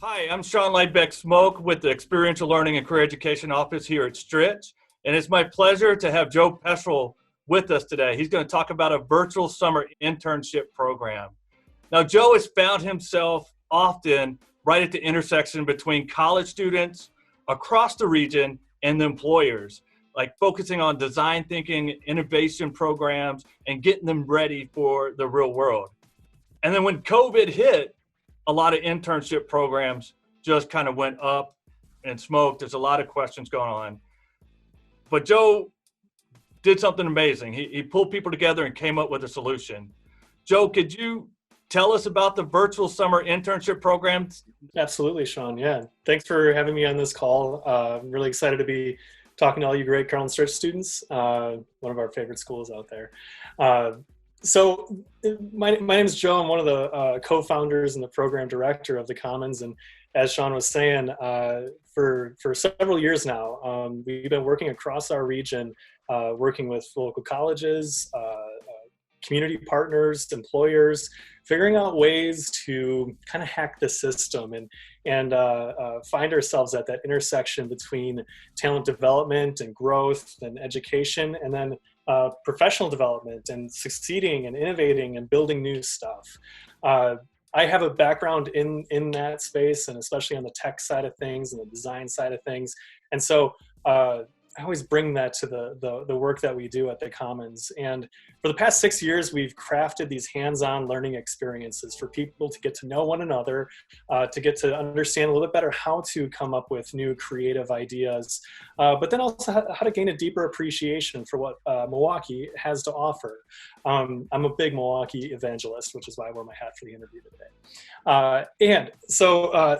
Hi, I'm Sean Lightbeck Smoke with the Experiential Learning and Career Education Office here at Stritch. And it's my pleasure to have Joe Peschel with us today. He's going to talk about a virtual summer internship program. Now, Joe has found himself often right at the intersection between college students across the region and the employers, like focusing on design thinking, innovation programs, and getting them ready for the real world. And then when COVID hit, a lot of internship programs just kind of went up in smoke. There's a lot of questions going on. But Joe did something amazing. He pulled people together and came up with a solution. Joe, could you tell us about the virtual summer internship program? Absolutely, Sean. Yeah. Thanks for having me on this call. I'm really excited to be talking to all you great Carl and Stritch students, one of our favorite schools out there. So my name is Joe. I'm one of the co-founders and the program director of the Commons. And as Sean was saying, for several years now, we've been working across our region, working with local colleges, community partners, employers, figuring out ways to kind of hack the system and find ourselves at that intersection between talent development and growth and education, and then professional development and succeeding and innovating and building new stuff. I have a background in that space, and especially on the tech side of things and the design side of things. And so I always bring that to the work that we do at the Commons. And for the past 6 years, we've crafted these hands-on learning experiences for people to get to know one another, to get to understand a little bit better how to come up with new creative ideas, but then also how to gain a deeper appreciation for what Milwaukee has to offer. I'm a big Milwaukee evangelist, which is why I wore my hat for the interview today. And so,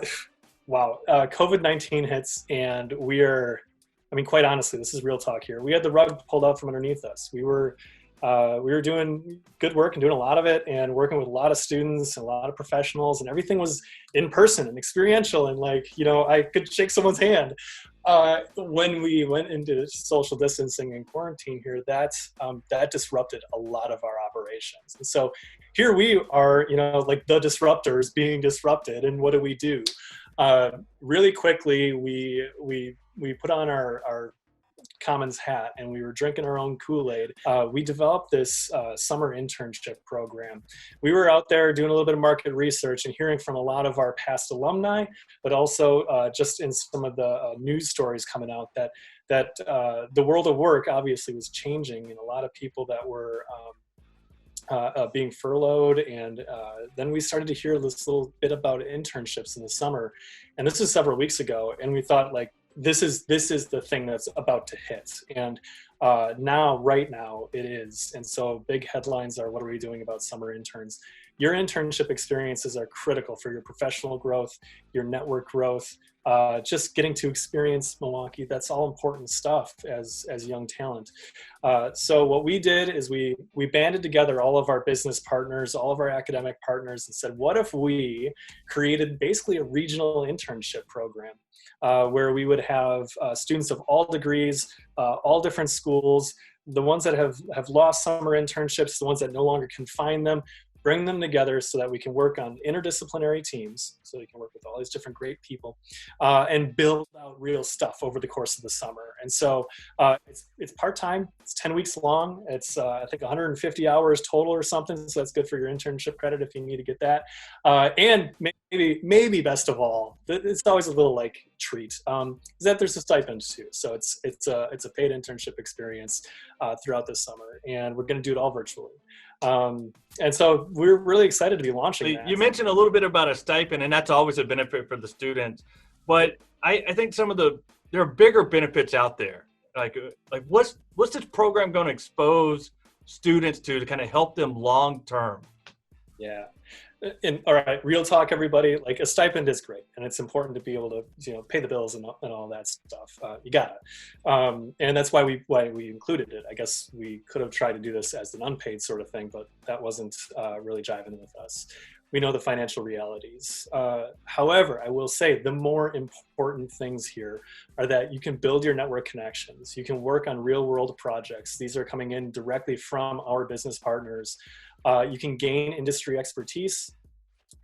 wow, COVID-19 hits, and quite honestly, this is real talk here. We had the rug pulled out from underneath us. We were doing good work and doing a lot of it and working with a lot of students and a lot of professionals, and everything was in person and experiential, and I could shake someone's hand. When we went into social distancing and quarantine here, that disrupted a lot of our operations. And so here we are, like the disruptors being disrupted. And what do? Really quickly, we put on our Commons hat, and we were drinking our own Kool-Aid. We developed this summer internship program. We were out there doing a little bit of market research and hearing from a lot of our past alumni, but also just in some of the news stories coming out that the world of work obviously was changing, and a lot of people that were being furloughed. And then we started to hear this little bit about internships in the summer. And this was several weeks ago. And we thought, this is the thing that's about to hit. And right now it is. And so big headlines are, what are we doing about summer interns? Your internship experiences are critical for your professional growth, your network growth, just getting to experience Milwaukee. That's all important stuff as young talent. So what we did is we banded together all of our business partners, all of our academic partners, and said, what if we created basically a regional internship program where we would have students of all degrees, all different schools, the ones that have lost summer internships, the ones that no longer can find them, bring them together so that we can work on interdisciplinary teams, so we can work with all these different great people, and build out real stuff over the course of the summer. And so it's part-time, it's 10 weeks long, it's I think 150 hours total or something, so that's good for your internship credit if you need to get that. And maybe best of all, it's always a little treat, is that there's a stipend too. So it's a paid internship experience throughout this summer, and we're going to do it all virtually. And so we're really excited to be launching that. You mentioned a little bit about a stipend, and that's always a benefit for the students. But I think there are bigger benefits out there. Like what's this program going to expose students to kind of help them long term? Yeah. And all right, real talk, everybody. A stipend is great, and it's important to be able to pay the bills and all that stuff. You got it, and that's why we included it. I guess we could have tried to do this as an unpaid sort of thing, but that wasn't really jiving with us. We know the financial realities. However, I will say the more important things here are that you can build your network connections. You can work on real world projects. These are coming in directly from our business partners. You can gain industry expertise.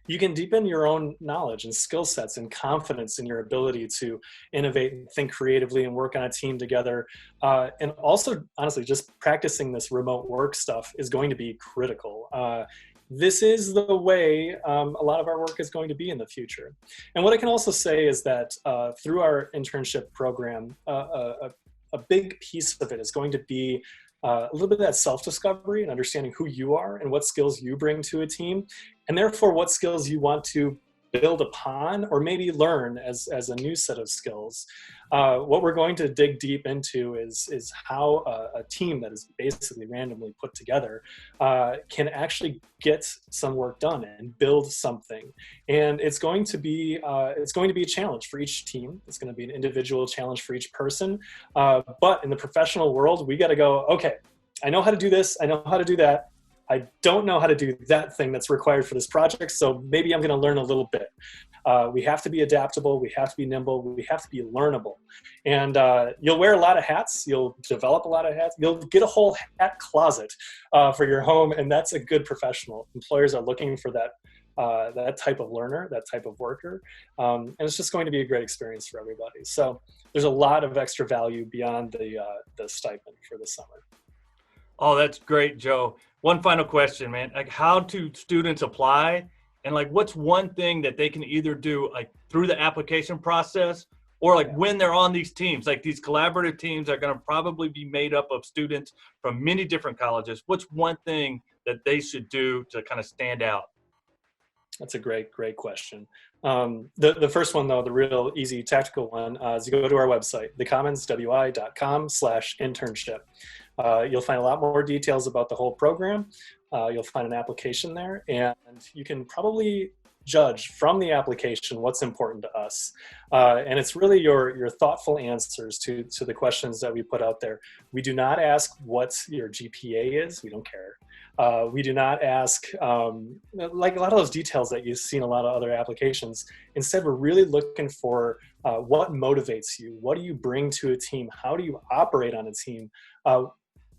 you can deepen your own knowledge and skill sets and confidence in your ability to innovate and think creatively and work on a team together. And also, honestly, just practicing this remote work stuff is going to be critical. This is the way a lot of our work is going to be in the future. And what I can also say is that through our internship program, a big piece of it is going to be a little bit of that self-discovery and understanding who you are and what skills you bring to a team, and therefore what skills you want to build upon or maybe learn as a new set of skills. What we're going to dig deep into is how a team that is basically randomly put together can actually get some work done and build something. And it's going to be a challenge for each team. It's going to be an individual challenge for each person. But in the professional world, we got to go, okay, I know how to do this. I know how to do that. I don't know how to do that thing that's required for this project, so maybe I'm going to learn a little bit. We have to be adaptable. We have to be nimble. We have to be learnable. And you'll wear a lot of hats. You'll develop a lot of hats. You'll get a whole hat closet for your home, and that's a good professional. Employers are looking for that type of learner, that type of worker, and it's just going to be a great experience for everybody. So there's a lot of extra value beyond the stipend for the summer. Oh, that's great, Joe. One final question, man. Like, how do students apply? And like, what's one thing that they can either do like through the application process or like when they're on these teams, like these collaborative teams are going to probably be made up of students from many different colleges. What's one thing that they should do to kind of stand out? That's a great question. The first one, though, the real easy tactical one, is you go to our website, thecommonswi.com/internship. You'll find a lot more details about the whole program. You'll find an application there, and you can probably judge from the application what's important to us. And it's really your thoughtful answers to the questions that we put out there. We do not ask what your GPA is. We don't care. We do not ask like a lot of those details that you've seen a lot of other applications. Instead, we're really looking for what motivates you. What do you bring to a team? How do you operate on a team?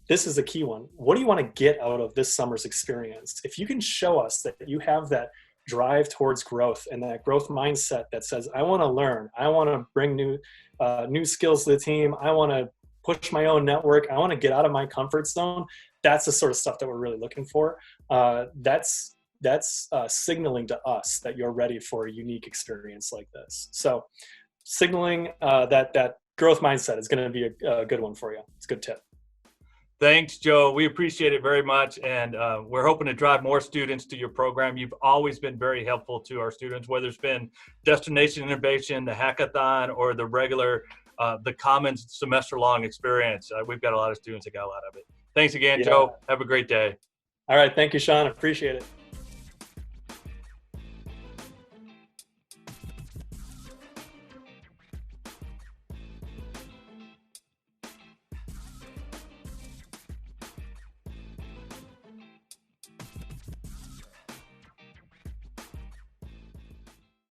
This is a key one. What do you want to get out of this summer's experience? If you can show us that you have that drive towards growth and that growth mindset that says, I want to learn, I want to bring new skills to the team, I want to push my own network, I want to get out of my comfort zone, that's the sort of stuff that we're really looking for. That's signaling to us that you're ready for a unique experience like this. So signaling that growth mindset is going to be a good one for you. It's a good tip. Thanks, Joe. We appreciate it very much. And we're hoping to drive more students to your program. You've always been very helpful to our students, whether it's been Destination Innovation, the hackathon, or the regular, the Commons semester-long experience. We've got a lot of students that got a lot of it. Thanks again, Joe. Have a great day. All right. Thank you, Sean. Appreciate it.